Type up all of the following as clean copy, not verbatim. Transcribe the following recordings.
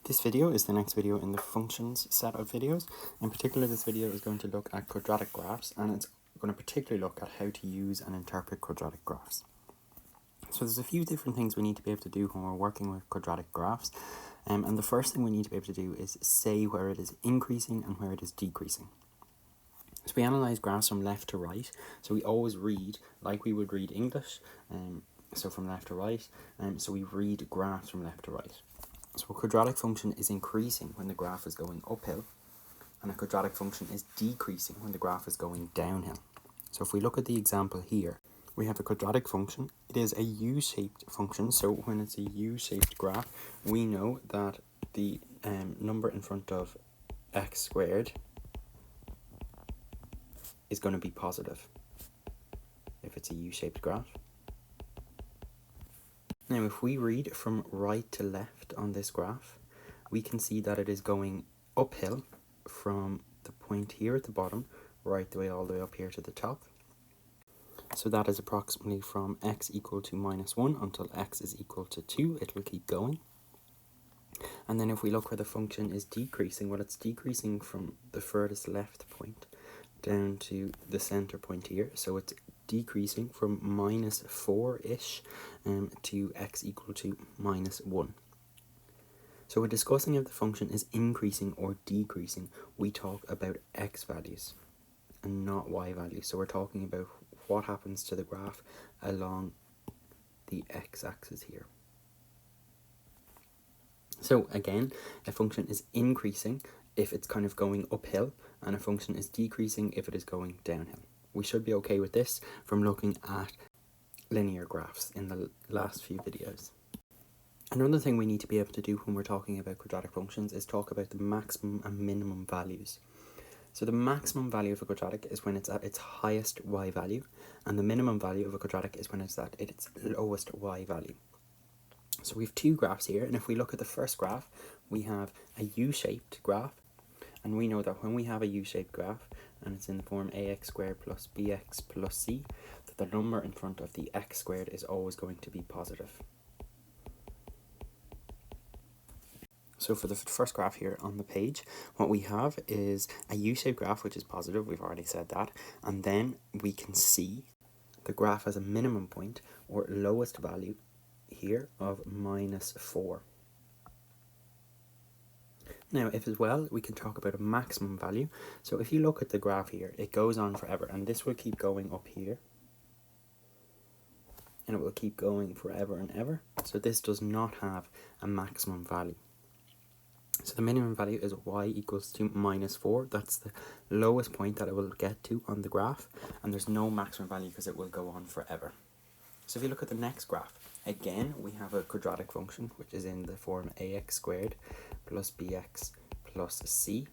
This video is the next video in the functions set of videos. In particular, this video is going to look at quadratic graphs, and it's going to particularly look at how to use and interpret quadratic graphs. So there's a few different things we need to be able to do when we're working with quadratic graphs. And the first thing we need to be able to do is say where it is increasing and where it is decreasing. So we analyse graphs from left to right, so we always read like we would read English, so from left to right, so we read graphs from left to right. So a quadratic function is increasing when the graph is going uphill, and a quadratic function is decreasing when the graph is going downhill. So if we look at the example here, we have a quadratic function. It is a U-shaped function, so when it's a U-shaped graph, we know that the number in front of x squared is going to be positive if it's a U-shaped graph. Now if we read from right to left on this graph, we can see that it is going uphill from the point here at the bottom right the way all the way up here to the top. So that is approximately from x equal to -1 until x is equal to 2. It will keep going. And then if we look where the function is decreasing, well, it's decreasing from the furthest left point down to the center point here. So it's decreasing from -4-ish to x equal to -1. So when discussing if the function is increasing or decreasing, we talk about x values and not y values. So we're talking about what happens to the graph along the x-axis here. So again, a function is increasing if it's kind of going uphill, and a function is decreasing if it is going downhill. We should be okay with this from looking at linear graphs in the last few videos. Another thing we need to be able to do when we're talking about quadratic functions is talk about the maximum and minimum values. So the maximum value of a quadratic is when it's at its highest y value, and the minimum value of a quadratic is when it's at its lowest y value. So we have two graphs here, and if we look at the first graph, we have a U-shaped graph, and we know that when we have a U-shaped graph, and it's in the form ax squared plus bx plus c, that the number in front of the x squared is always going to be positive. So for the first graph here on the page, what we have is a U-shaped graph, which is positive, we've already said that, and then we can see the graph has a minimum point, or lowest value, here of -4. Now, if as well, we can talk about a maximum value. So if you look at the graph here, it goes on forever, and this will keep going up here, and it will keep going forever and ever. So this does not have a maximum value. So the minimum value is y equals to -4. That's the lowest point that it will get to on the graph, and there's no maximum value because it will go on forever. So if you look at the next graph, again, we have a quadratic function, which is in the form ax squared plus bx plus c.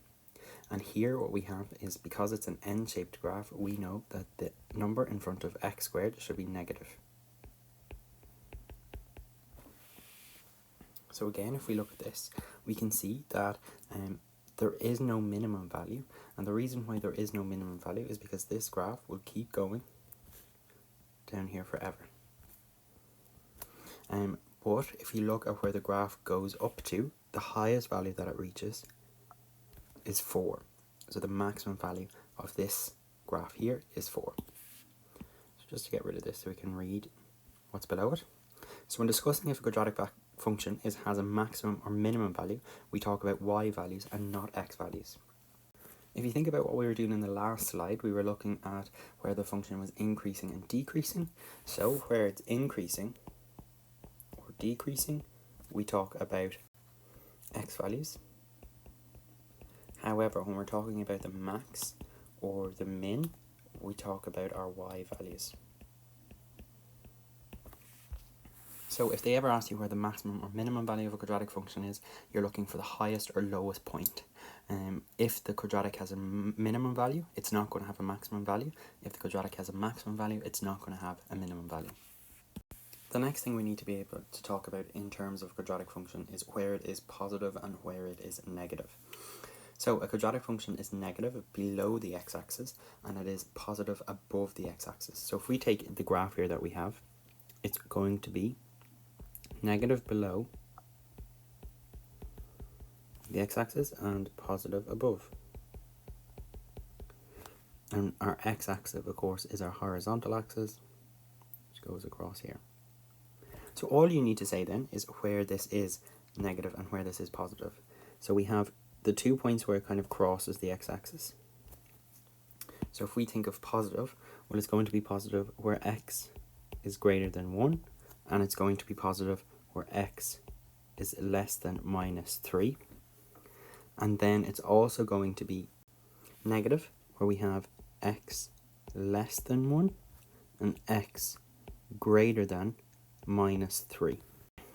And here what we have is, because it's an n-shaped graph, we know that the number in front of x squared should be negative. So again, if we look at this, we can see that there is no minimum value. And the reason why there is no minimum value is because this graph will keep going down here forever. But if you look at where the graph goes up to, the highest value that it reaches is 4. So the maximum value of this graph here is 4. So just to get rid of this so we can read what's below it. So when discussing if a quadratic function has a maximum or minimum value, we talk about y values and not x values. If you think about what we were doing in the last slide, we were looking at where the function was increasing and decreasing. So where it's increasing or decreasing, we talk about x values. However, when we're talking about the max or the min, we talk about our y values. So if they ever ask you where the maximum or minimum value of a quadratic function is, you're looking for the highest or lowest point. If the quadratic has a minimum value, it's not going to have a maximum value. If the quadratic has a maximum value, it's not going to have a minimum value. The next thing we need to be able to talk about in terms of quadratic function is where it is positive and where it is negative. So a quadratic function is negative below the x-axis, and it is positive above the x-axis. So if we take the graph here that we have, it's going to be negative below the x-axis and positive above. And our x-axis, of course, is our horizontal axis, which goes across here. So all you need to say then is where this is negative and where this is positive. So we have the 2 points where it kind of crosses the x-axis. So if we think of positive, well, it's going to be positive where x is greater than 1, and it's going to be positive where x is less than -3. And then it's also going to be negative where we have x less than 1 and x greater than -3.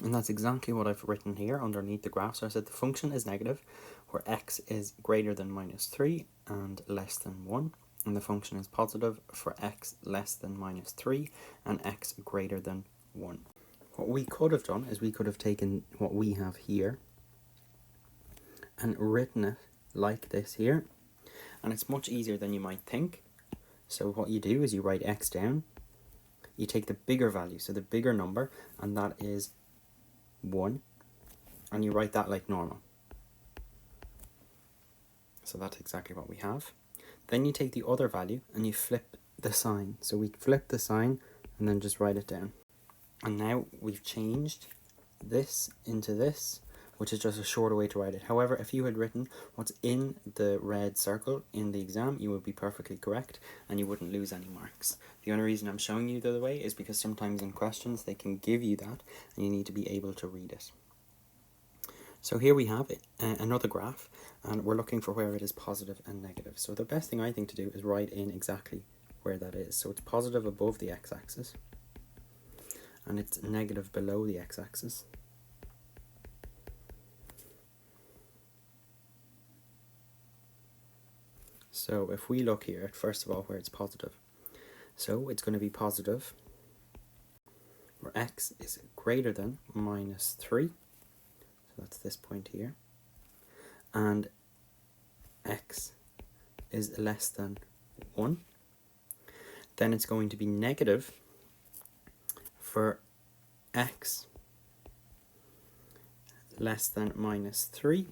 And that's exactly what I've written here underneath the graph. So I said the function is negative where x is greater than -3 and less than 1. And the function is positive for x less than -3 and x greater than 1. What we could have done is we could have taken what we have here and written it like this here. And it's much easier than you might think. So what you do is you write x down. You take the bigger value, so the bigger number, and that is 1. And you write that like normal. So that's exactly what we have. Then you take the other value and you flip the sign. So we flip the sign and then just write it down. And now we've changed this into this, which is just a shorter way to write it. However, if you had written what's in the red circle in the exam, you would be perfectly correct and you wouldn't lose any marks. The only reason I'm showing you the other way is because sometimes in questions they can give you that and you need to be able to read it. So here we have it, another graph, and we're looking for where it is positive and negative. So the best thing I think to do is write in exactly where that is. So it's positive above the x-axis and it's negative below the x-axis. So if we look here at first of all where it's positive, so it's going to be positive where x is greater than -3, so that's this point here, and x is less than 1. Then it's going to be negative for x less than -3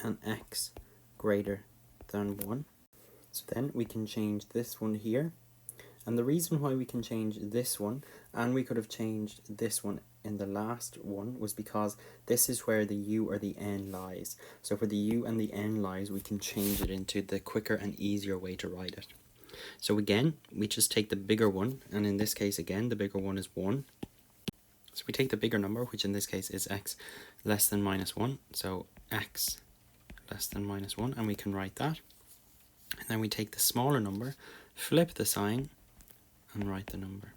and x greater than 1. So then we can change this one here, and the reason why we can change this one, and we could have changed this one in the last one, was because this is where the u or the n lies. So for the u and the n lies, we can change it into the quicker and easier way to write it. So again, we just take the bigger one, and in this case again the bigger one is 1. So we take the bigger number, which in this case is x less than -1, so x less than -1, and we can write that. And then we take the smaller number, flip the sign, and write the number.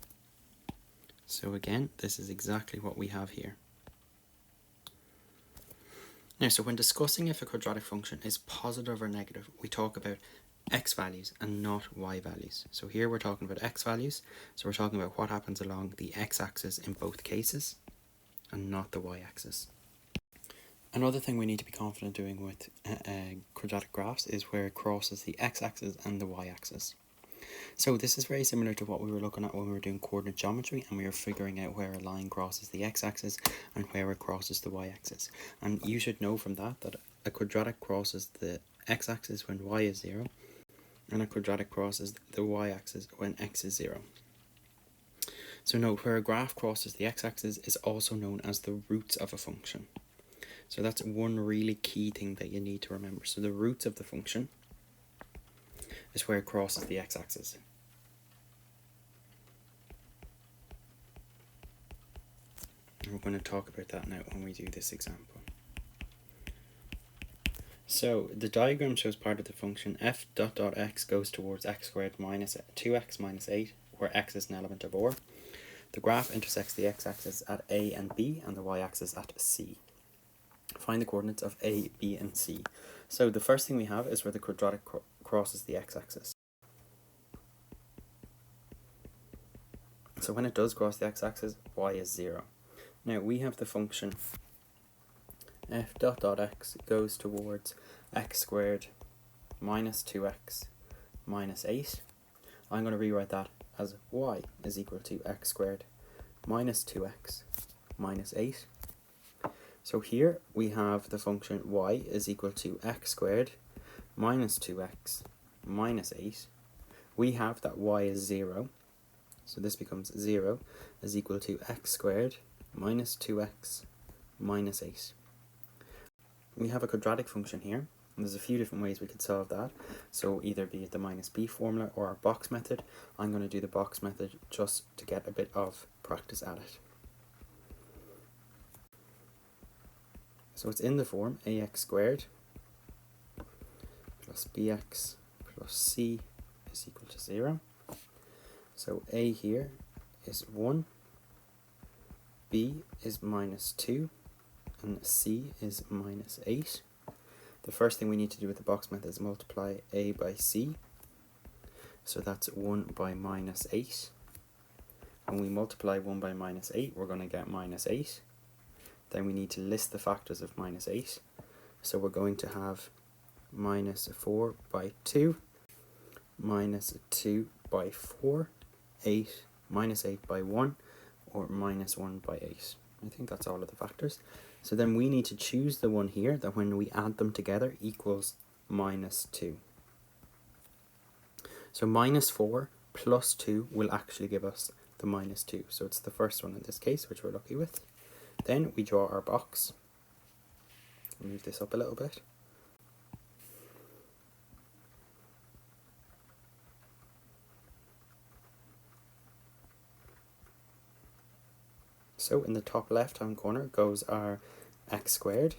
So again, this is exactly what we have here. Now, so when discussing if a quadratic function is positive or negative, we talk about x values and not y values. So here we're talking about x values, so we're talking about what happens along the x-axis in both cases, and not the y-axis. Another thing we need to be confident doing with quadratic graphs is where it crosses the x-axis and the y-axis. So this is very similar to what we were looking at when we were doing coordinate geometry and we were figuring out where a line crosses the x-axis and where it crosses the y-axis. And you should know from that that a quadratic crosses the x-axis when y is 0 and a quadratic crosses the y-axis when x is 0. So note, where a graph crosses the x-axis is also known as the roots of a function. So that's one really key thing that you need to remember. So the roots of the function is where it crosses the x-axis. And we're going to talk about that now when we do this example. So the diagram shows part of the function f dot dot x goes towards x squared minus 2x minus 8, where x is an element of R. The graph intersects the x-axis at A and B and the y-axis at C. Find the coordinates of A, B, and C. So the first thing we have is where the quadratic crosses the x-axis. So when it does cross the x-axis, y is 0. Now we have the function f dot dot x goes towards x squared minus 2x minus 8. I'm going to rewrite that as y is equal to x squared minus 2x minus 8. So here we have the function y is equal to x squared minus 2x minus 8. We have that y is 0, so this becomes 0 is equal to x squared minus 2x minus 8. We have a quadratic function here, and there's a few different ways we could solve that. So either be it the minus b formula or our box method. I'm going to do the box method just to get a bit of practice at it. So it's in the form ax squared plus bx plus c is equal to 0. So a here is 1, b is minus 2, and c is minus 8. The first thing we need to do with the box method is multiply a by c. So that's 1 by minus 8. When we multiply 1 by minus 8, we're going to get minus 8. Then we need to list the factors of minus 8. So we're going to have minus 4 by 2, minus 2 by 4, 8, minus 8 by 1, or minus 1 by 8. I think that's all of the factors. So then we need to choose the one here that when we add them together equals minus 2. So minus 4 plus 2 will actually give us the minus 2. So it's the first one in this case, which we're lucky with. Then we draw our box. Move this up a little bit. So in the top left hand corner goes our x squared.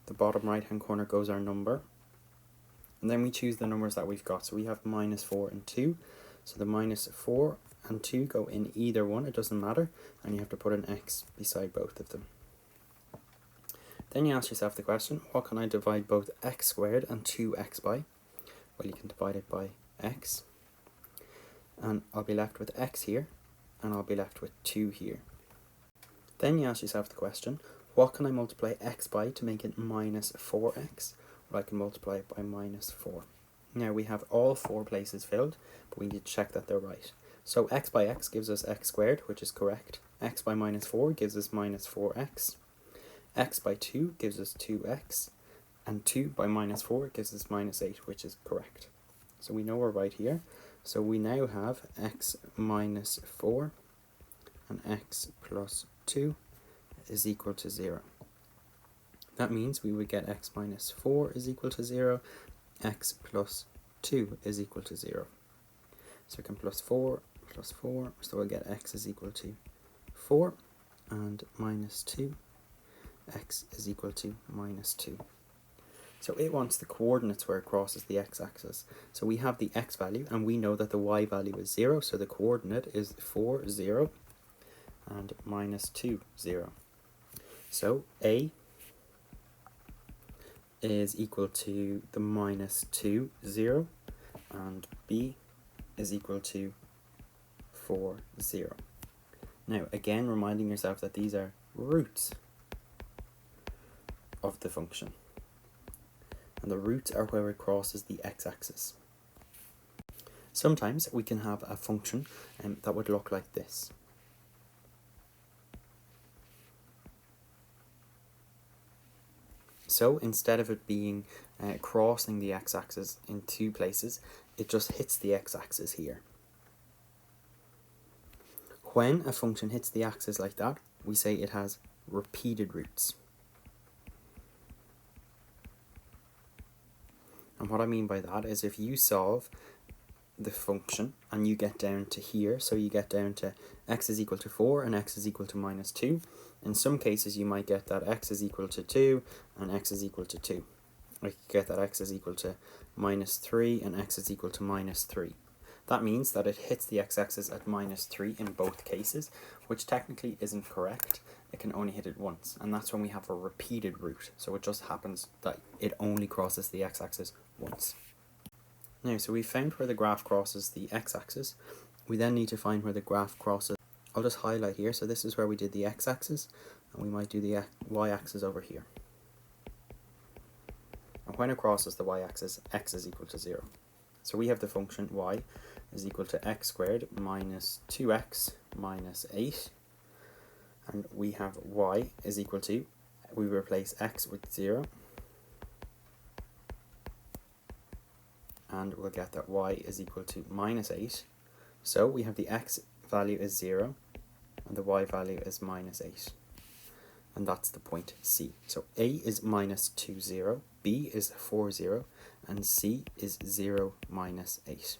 The bottom right hand corner goes our number. And then we choose the numbers that we've got. So we have minus 4 and 2. So the minus 4 and 2 go in either one, it doesn't matter. And you have to put an x beside both of them. Then you ask yourself the question, what can I divide both x squared and 2x by? Well, you can divide it by x. And I'll be left with x here, and I'll be left with 2 here. Then you ask yourself the question, what can I multiply x by to make it minus 4x? Well, I can multiply it by minus 4. Now we have all 4 places filled, but we need to check that they're right. So x by x gives us x squared, which is correct. X by minus 4 gives us minus 4x. X by 2 gives us 2x. And 2 by minus 4 gives us minus 8, which is correct. So we know we're right here. So we now have x minus 4 and x plus 2 is equal to 0. That means we would get x minus 4 is equal to 0, x plus 2 is equal to 0. So we can plus 4, so we'll get x is equal to 4, and minus 2, x is equal to minus 2. So it wants the coordinates where it crosses the x-axis. So we have the x value, and we know that the y value is 0, so the coordinate is 4, 0, and minus 2, 0. So a is equal to the minus 2, 0, and b is equal to 4, 0. Now, again, reminding yourself that these are roots of the function. And the roots are where it crosses the x-axis. Sometimes we can have a function that would look like this. So instead of it being crossing the x-axis in 2 places, it just hits the x-axis here. When a function hits the axis like that, we say it has repeated roots. And what I mean by that is if you solve the function and you get down to here, so you get down to x is equal to 4 and x is equal to minus 2, in some cases you might get that x is equal to 2 and x is equal to 2. Or you get that x is equal to minus 3 and x is equal to minus 3. That means that it hits the x-axis at minus 3 in both cases, which technically isn't correct. It can only hit it once, and that's when we have a repeated root. So it just happens that it only crosses the x-axis once. Now, so we found where the graph crosses the x-axis. We then need to find where the graph crosses. I'll just highlight here. So this is where we did the x-axis, and we might do the y-axis over here. And when it crosses the y-axis, x is equal to 0. So we have the function y is equal to x squared minus 2x minus 8. and we have y is equal to, we replace x with 0, and we'll get that y is equal to minus 8. So we have the x value is 0, and the y value is minus 8. And that's the point C. So A is minus 2, 0, B is 4, 0, and C is 0, minus 8.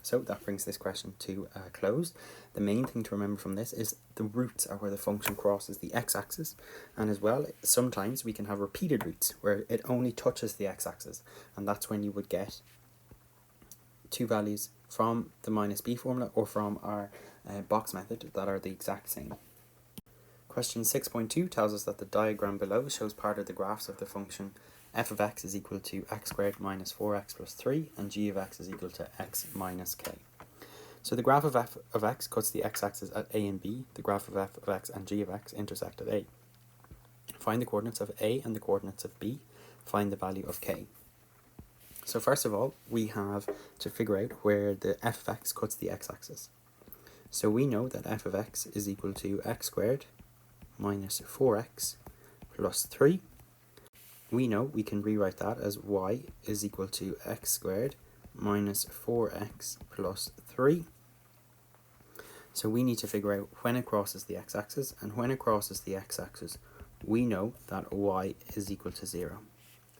So that brings this question to a close. The main thing to remember from this is the roots are where the function crosses the x-axis, and as well, sometimes we can have repeated roots where it only touches the x-axis, and that's when you would get two values from the minus b formula or from our box method that are the exact same. Question 6.2 tells us that the diagram below shows part of the graphs of the function f of x is equal to x squared minus 4x plus 3 and g of x is equal to x minus k. So the graph of f of x cuts the x-axis at a and b. The graph of f of x and g of x intersect at a. Find the coordinates of a and the coordinates of b. Find the value of k. So first of all, we have to figure out where the f of x cuts the x-axis. So we know that f of x is equal to x squared minus 4x plus 3. We know we can rewrite that as y is equal to x squared minus 4x plus 3. So we need to figure out when it crosses the x-axis, and when it crosses the x-axis, we know that y is equal to 0.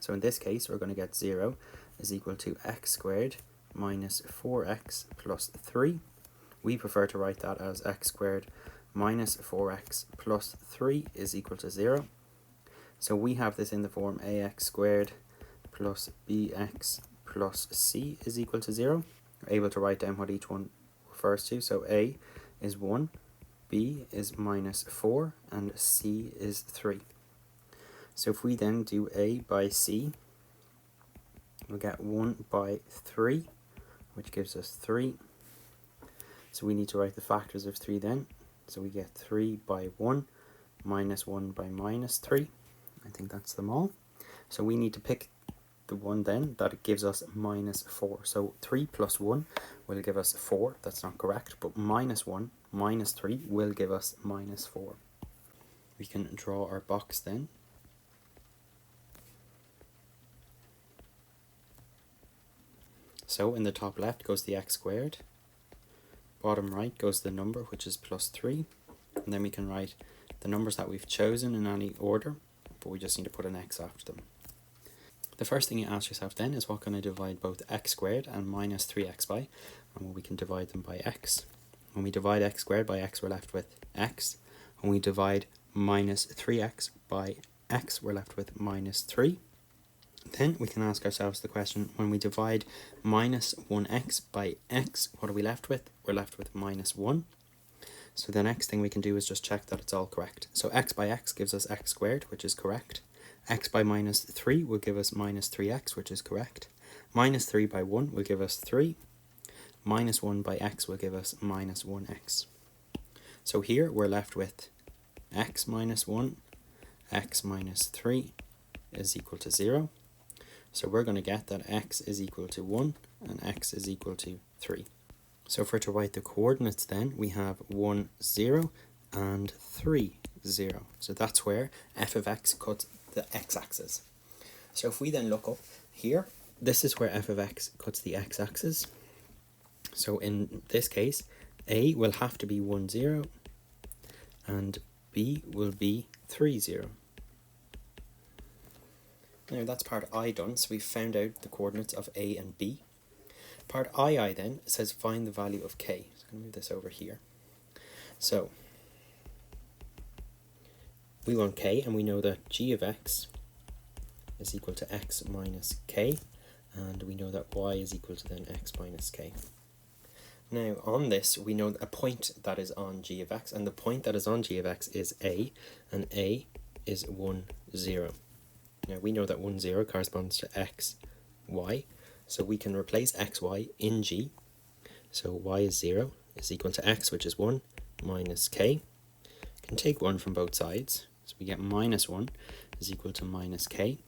So in this case, we're going to get 0 is equal to x squared minus 4x plus 3. We prefer to write that as x squared minus 4x plus 3 is equal to 0. So we have this in the form ax squared plus bx plus c is equal to 0. We're able to write down what each one refers to. So a is 1, b is minus 4, and c is 3. So if we then do a by c, we'll get 1 by 3, which gives us 3. So we need to write the factors of 3 then. So we get 3 by 1 minus 1 by minus 3. I think that's them all. So we need to pick the one then that it gives us minus 4. So 3 plus 1 will give us 4. That's not correct, but minus 1 minus 3 will give us minus 4. We can draw our box then. So in the top left goes the x squared. Bottom right goes the number, which is plus 3. And then we can write the numbers that we've chosen in any order, but we just need to put an x after them. The first thing you ask yourself then is what can I divide both x squared and minus 3x by, and well, we can divide them by x. When we divide x squared by x, we're left with x. When we divide minus 3x by x, we're left with minus 3. Then we can ask ourselves the question, when we divide minus 1x by x, what are we left with? We're left with minus 1. So the next thing we can do is just check that it's all correct. So x by x gives us x squared, which is correct. X by minus 3 will give us minus 3x, which is correct. Minus 3 by 1 will give us 3. Minus 1 by x will give us minus 1x. So here we're left with x minus 1, x minus 3 is equal to 0. So we're going to get that x is equal to 1 and x is equal to 3. So for to write the coordinates then, we have 1, 0 and 3, 0. So that's where f of x cuts the x-axis. So if we then look up here, this is where f of x cuts the x-axis. So in this case, a will have to be 1, 0 and b will be 3, 0. Now that's part I done, so we've found out the coordinates of a and b. Part II then says find the value of k. So I'm going to move this over here. So we want k, and we know that g of x is equal to x minus k, and we know that y is equal to then x minus k. Now on this, we know a point that is on g of x, and the point that is on g of x is a, and a is 1, 0. Now we know that 1, 0 corresponds to x, y, so we can replace xy in g. So y is 0 is equal to x, which is 1, minus k. Can take 1 from both sides, so we get minus 1 is equal to minus k.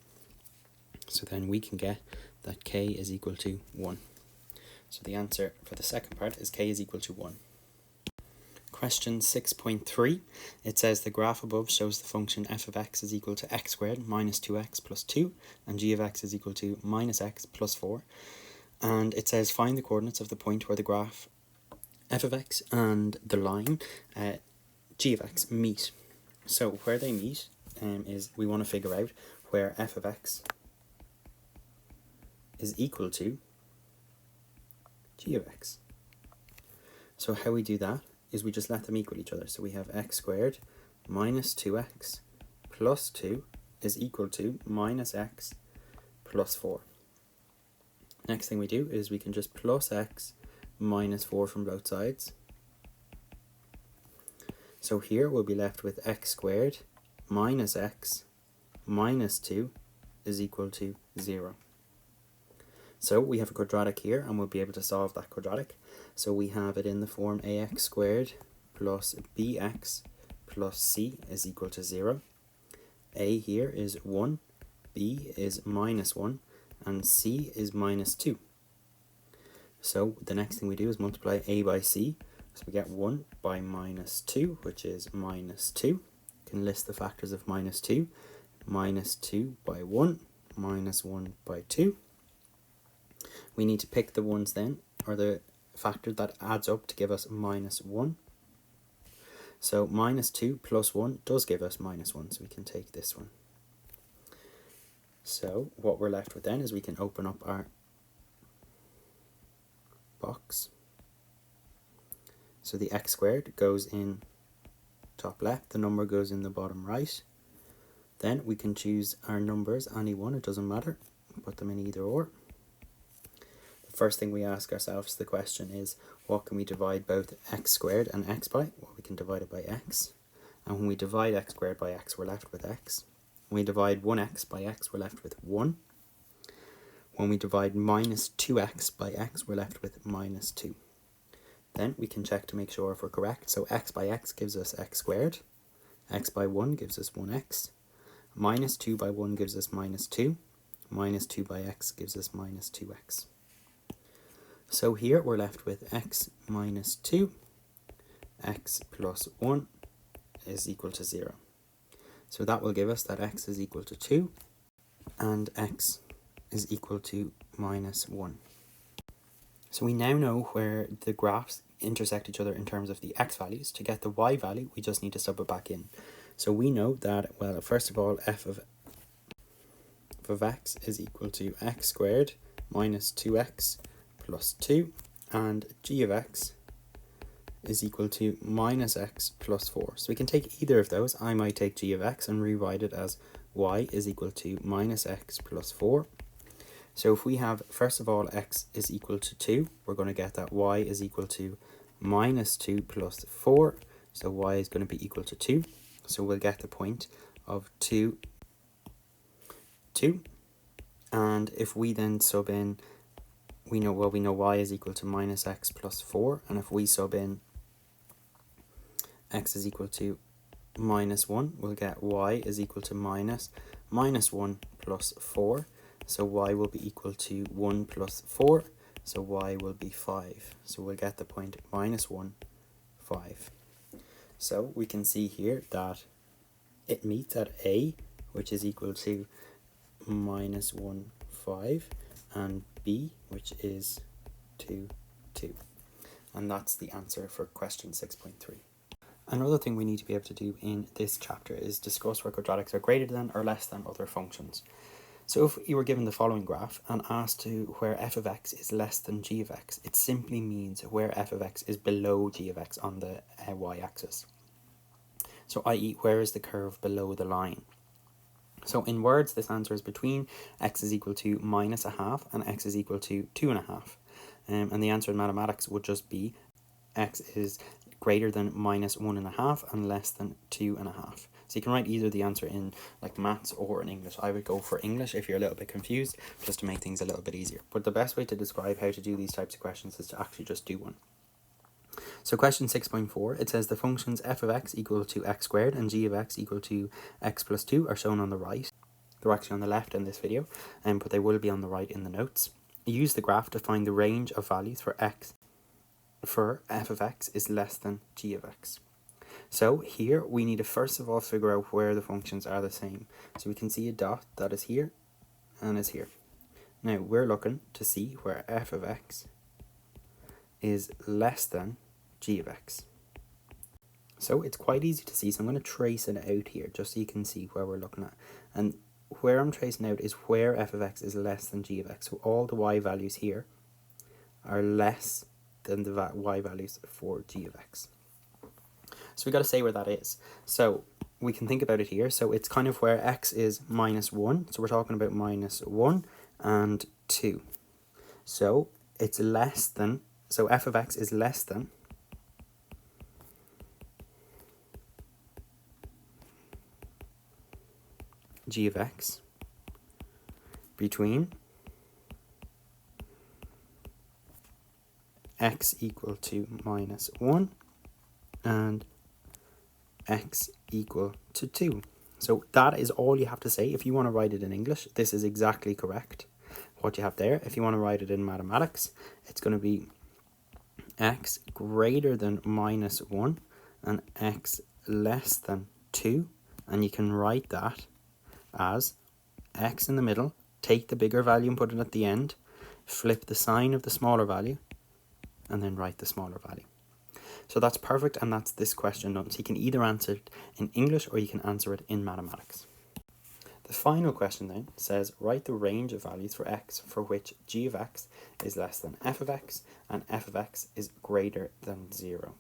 So then we can get that k is equal to 1. So the answer for the second part is k is equal to 1. Question 6.3, it says the graph above shows the function f of x is equal to x squared minus 2x plus 2 and g of x is equal to minus x plus 4. And it says find the coordinates of the point where the graph f of x and the line g of x meet. So where they meet is we want to figure out where f of x is equal to g of x. So how we do that is we just let them equal each other. So we have x squared minus 2x plus 2 is equal to minus x plus 4. Next thing we do is we can just plus x minus 4 from both sides. So here we'll be left with x squared minus x minus 2 is equal to 0. So we have a quadratic here and we'll be able to solve that quadratic. So we have it in the form ax squared plus bx plus c is equal to 0. A here is 1, b is minus 1, and c is minus 2. So the next thing we do is multiply a by c. So we get 1 by minus 2, which is minus 2. You can list the factors of minus 2. Minus 2 by 1, minus 1 by 2. We need to pick the ones then, or the factor that adds up to give us minus 1. So minus 2 plus 1 does give us minus 1, so we can take this one. So what we're left with then is we can open up our box. So the x squared goes in top left, the number goes in the bottom right. Then we can choose our numbers, any one, it doesn't matter, put them in either or. First thing we ask ourselves the question is, what can we divide both x squared and x by? Well, we can divide it by x. And when we divide x squared by x, we're left with x. When we divide 1x by x, we're left with 1. When we divide minus 2x by x, we're left with minus 2. Then we can check to make sure if we're correct. So x by x gives us x squared. X by 1 gives us 1x. Minus 2 by 1 gives us minus 2. Minus 2 by x gives us minus 2x. So here we're left with x minus 2, x plus 1 is equal to 0. So that will give us that x is equal to 2 and x is equal to minus 1. So we now know where the graphs intersect each other in terms of the x values. To get the y value, we just need to sub it back in. So we know that, well, first of all, f of x is equal to x squared minus 2x plus 2, and g of x is equal to minus x plus 4. So we can take either of those. I might take g of x and rewrite it as y is equal to minus x plus 4. So if we have, first of all, x is equal to 2, we're going to get that y is equal to minus 2 plus 4. So y is going to be equal to 2. So we'll get the point of 2. And if we then sub in, we know y is equal to minus x plus 4, and if we sub in x is equal to minus 1, we'll get y is equal to minus 1 plus 4, so y will be equal to 1 plus 4, so y will be 5, so we'll get the point minus 1, 5. So we can see here that it meets at a, which is equal to minus 1, 5, and b, which is 2, 2. And that's the answer for question 6.3. Another thing we need to be able to do in this chapter is discuss where quadratics are greater than or less than other functions. So if you were given the following graph and asked to where f of x is less than g of x, it simply means where f of x is below g of x on the y-axis. So i.e. where is the curve below the line? So in words, this answer is between x is equal to minus a half and x is equal to 2.5. And the answer in mathematics would just be x is greater than minus 1.5 and less than 2.5. So you can write either the answer in like maths or in English. I would go for English if you're a little bit confused, just to make things a little bit easier. But the best way to describe how to do these types of questions is to actually just do one. So question 6.4, it says the functions f of x equal to x squared and g of x equal to x plus 2 are shown on the right. They're actually on the left in this video, but they will be on the right in the notes. Use the graph to find the range of values for x for f of x is less than g of x. So here we need to first of all figure out where the functions are the same. So we can see a dot that is here and is here. Now we're looking to see where f of x is less than g of x. So it's quite easy to see, so I'm going to trace it out here just so you can see where we're looking at. And where I'm tracing out is where f of x is less than g of x. So all the y values here are less than the y values for g of x. So we got to say where that is. So we can think about it here. So it's kind of where x is minus 1. So we're talking about minus 1 and 2. So it's less than, so f of x is less than g of x between x equal to minus 1 and x equal to 2. So that is all you have to say. If you want to write it in English, this is exactly correct what you have there. If you want to write it in mathematics, it's going to be x greater than minus 1 and x less than 2. And you can write that as x in the middle, take the bigger value and put it at the end, flip the sign of the smaller value, and then write the smaller value. So that's perfect, and that's this question done. So you can either answer it in English or you can answer it in mathematics. The final question then says, write the range of values for x for which g of x is less than f of x and f of x is greater than 0.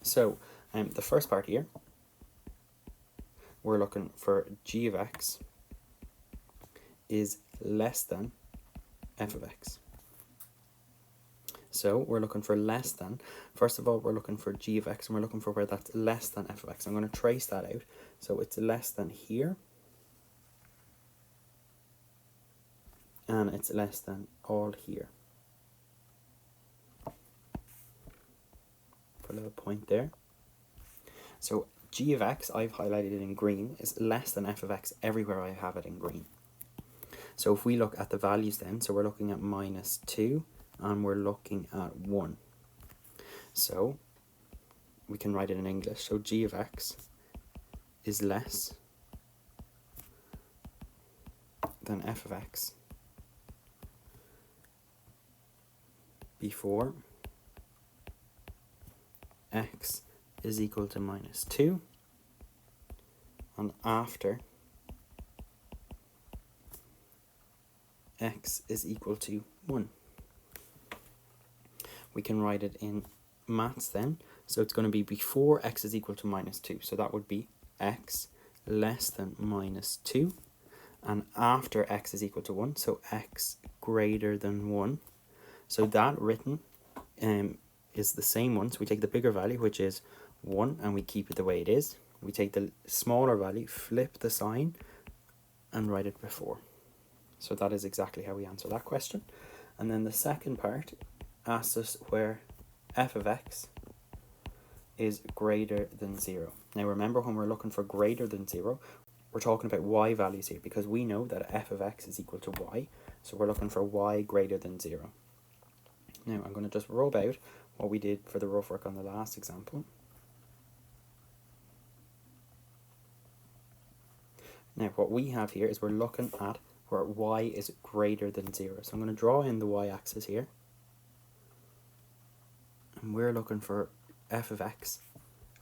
So the first part here, we're looking for g of x is less than f of x. So we're looking for less than. First of all, we're looking for g of x and we're looking for where that's less than f of x. I'm going to trace that out. So it's less than here. And it's less than all here. Put a little point there. So g of x, I've highlighted it in green, is less than f of x everywhere I have it in green. So if we look at the values then, so we're looking at minus 2 and we're looking at 1. So we can write it in English. So g of x is less than f of x before x is equal to minus 2 and after x is equal to 1. We can write it in maths then. So it's going to be before x is equal to minus 2. So that would be x less than minus 2 and after x is equal to 1. So x greater than 1. So that written is the same one. So we take the bigger value, which is 1, and we keep it the way it is. We take the smaller value, flip the sign, and write it before. So that is exactly how we answer that question. And then the second part asks us where f of x is greater than 0. Now remember, when we're looking for greater than 0, we're talking about y values here because we know that f of x is equal to y. So we're looking for y greater than 0. Now I'm going to just rub out what we did for the rough work on the last example. Now what we have here is we're looking at where y is greater than 0. So I'm going to draw in the y-axis here. And we're looking for f of x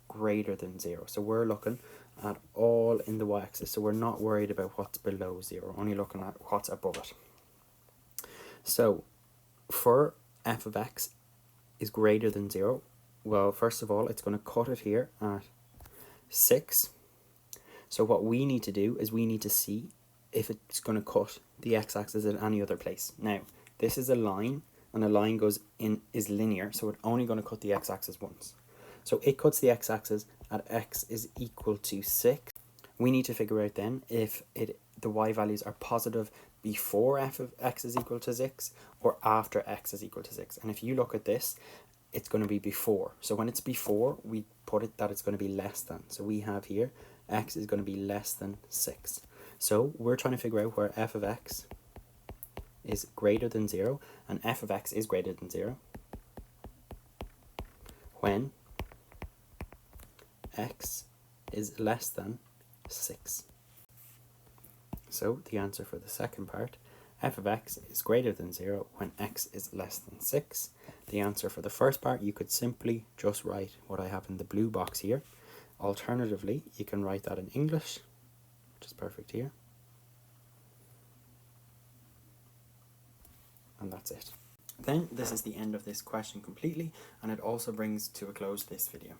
greater than 0. So we're looking at all in the y-axis. So we're not worried about what's below 0, only looking at what's above it. So for f of x is greater than 0, well, first of all, it's going to cut it here at 6. So what we need to do is we need to see if it's going to cut the x-axis at any other place. Now, this is a line, and a line is linear, so it's only going to cut the x-axis once. So it cuts the x-axis at x is equal to 6. We need to figure out then if the y values are positive before f of x is equal to 6 or after x is equal to 6. And if you look at this, it's going to be before. So when it's before, we put it that it's going to be less than. So we have here x is going to be less than 6. So we're trying to figure out where f of x is greater than 0 and f of x is greater than 0. when x is less than 6. So the answer for the second part, f of x is greater than 0 when x is less than 6. The answer for the first part, you could simply just write what I have in the blue box here. Alternatively, you can write that in English, which is perfect here. And that's it. Then this is the end of this question completely, and it also brings to a close this video.